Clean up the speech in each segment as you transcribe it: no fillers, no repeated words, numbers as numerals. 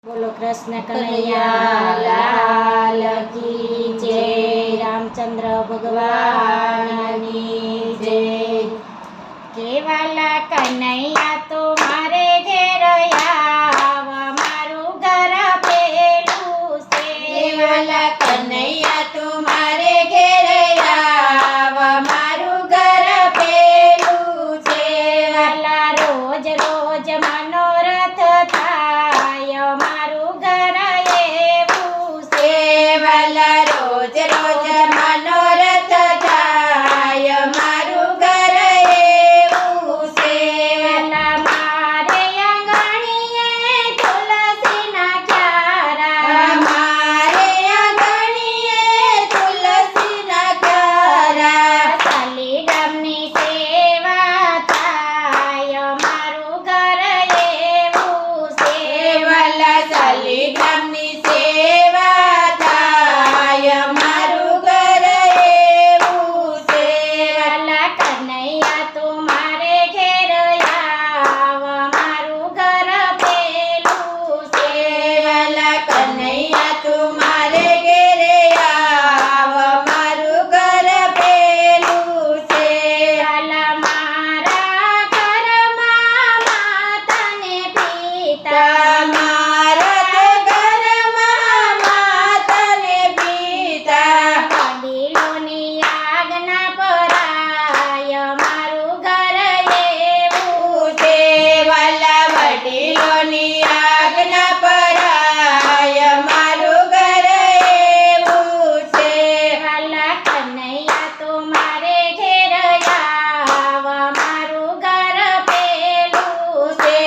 बोलो कृष्ण कन्हैया लाल की जय। रामचंद्र भगवान की जय। केवाला कन्हैया तो मारे घेर आव, मारू घर पेलू से। केवाला कन्हैया तो मारे घेर आव, मारू घर पेलू से। वाला रोज रोज मनोरथ थाय, मारू घर एवू से। वाला रोज रोज मनोरथ थाय, मारू घर एवू से। वाला मारे आंगणीए तुलसीना क्यारा, मारे आंगणीए तुलसीना क्यारा। शालिग्रामनी सेवा थाय, मारू घर एवू से। वाला शालिग्रामनी सेवा थाय, मारू घर एवू से। वाला कन्हैया तुम्हारे घेर आव, मारू घर पेलू से। वाला कन्हैया तुम्हारे घेर आव, मारू घर पेलू से। वाला मारा घરમાં માતાને પિતા, મારા ઘરમાં માતાને પિતા। વડીલોની આજ્ઞા પરાય, મારું ઘર એવું છે। વાલા વડીલોની આજ્ઞા પરાય, મારું ઘર એવું છે। વાલા કન્હૈયા તો મારે ઘેર આવ, મારું ઘર પેલું છે।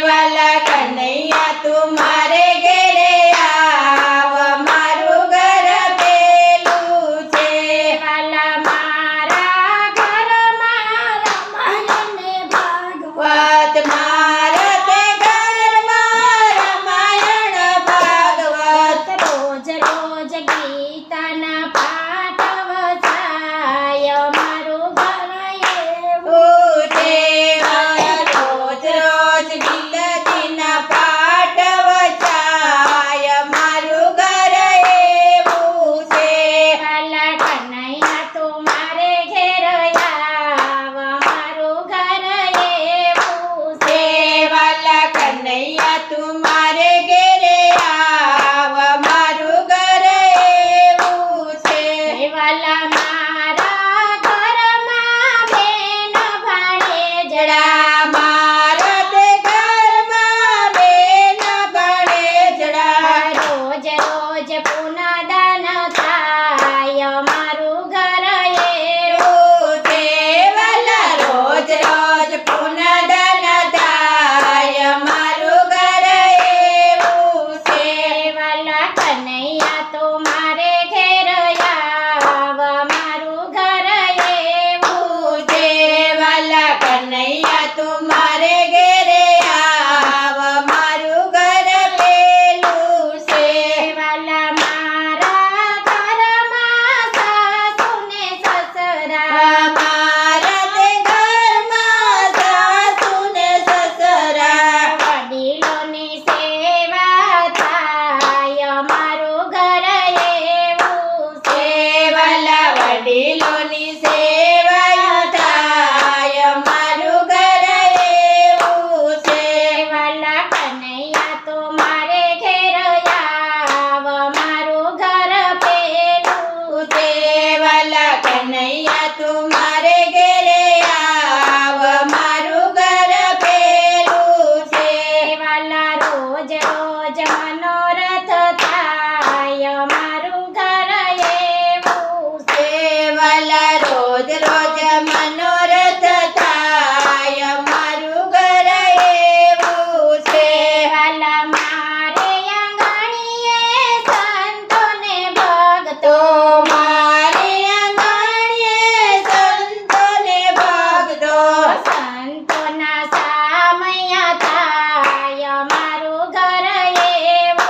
વાલા કન્હૈયા તું મારે ઘેરે આવ, મારું ઘર પેલું છે। વાલા મારા ઘરમાં રામાયણ ને ભાગવત, મારા તે ઘરમાં રામાયણ ભાગવત। રોજ રોજ ગીતાના પાઠ વસાય, મારું ઘર એવું છે। રોજ રોજ ગીતાજીના પાઠ વસાય, મારું ઘર એવું છે। વાલા કન્હૈયા તો મારે ઘેર આવ, મારું ઘર એવું છે। વાલા કન્હૈયા તું મારે ઘેરે આવ, મારું ઘર એવું છે। વાલા મારા ઘરમાં બેન ભાણેજડા, મારા તે ઘરમાં બેન ભાણેજડા। રોજ રોજ પુનદાન થાય, મારું ઘર એવું છે। વાલા રોજ રોજ પુનદાન થાય, મારું ઘર એવું છે। વાલા કન્હૈયા તો મારે ઘેર આવ, મારું ઘર એવું છે। વાલા કન્હૈયા તું મારે ઘેરે આવ, મારું ઘર પેલું છે। વાલા મારા ઘરમાં સાસુ ને સસરા, મારા તે ઘરમાં સાસુ ને સસરા। વડીલોની સેવા થાય, મારું ઘર એવું છે। વાલા વડીલોની સેવા થાય, મારું ઘર એવું છે। વાલા કન્હૈયા તો મારે ઘેર આવ, મારું ઘર પેલું છે। વાલા કન્હૈયા તું મારે ઘેરે આવ, મારું ઘર પેલું છે। વાલા રોજ રોજ મનોરથ થાય, મારું ઘર એવું છે। વાલા રોજ રોજ મનોરથ થાય, મારું ઘર એવું છે। વાલા મારે આંગણીએ સંતોને ભક્તો, મારે આંગણીએ સંતોને ભક્તો। સંતોના સામયા થાય, મારું ઘર એવું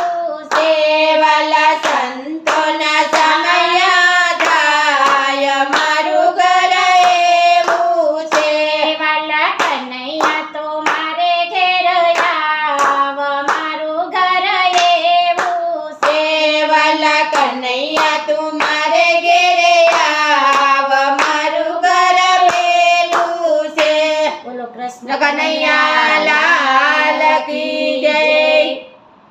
કનૈયા લાલ કી જય